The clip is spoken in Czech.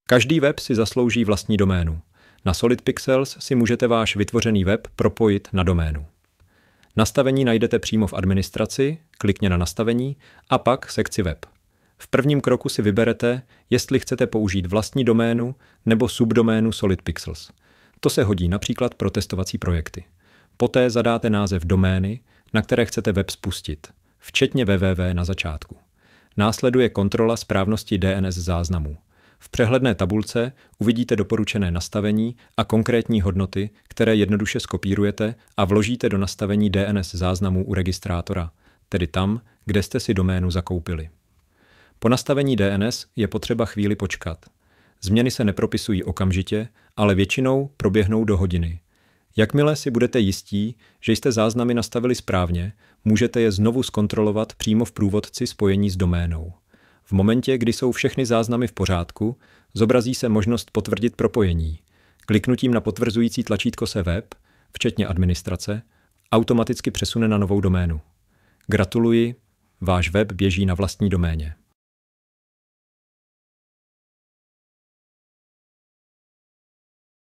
Každý web si zaslouží vlastní doménu. Na Solid Pixels si můžete váš vytvořený web propojit na doménu. Nastavení najdete přímo v administraci, klikně na nastavení a pak sekci web. V prvním kroku si vyberete, jestli chcete použít vlastní doménu nebo subdoménu Solid Pixels. To se hodí například pro testovací projekty. Poté zadáte název domény, na které chcete web spustit, včetně www na začátku. Následuje kontrola správnosti DNS záznamů. V přehledné tabulce uvidíte doporučené nastavení a konkrétní hodnoty, které jednoduše skopírujete a vložíte do nastavení DNS záznamů u registrátora, tedy tam, kde jste si doménu zakoupili. Po nastavení DNS je potřeba chvíli počkat. Změny se nepropisují okamžitě, ale většinou proběhnou do hodiny. Jakmile si budete jistí, že jste záznamy nastavili správně, můžete je znovu zkontrolovat přímo v průvodci spojení s doménou. V momentě, kdy jsou všechny záznamy v pořádku, zobrazí se možnost potvrdit propojení. Kliknutím na potvrzující tlačítko se web, včetně administrace, automaticky přesune na novou doménu. Gratuluji, váš web běží na vlastní doméně.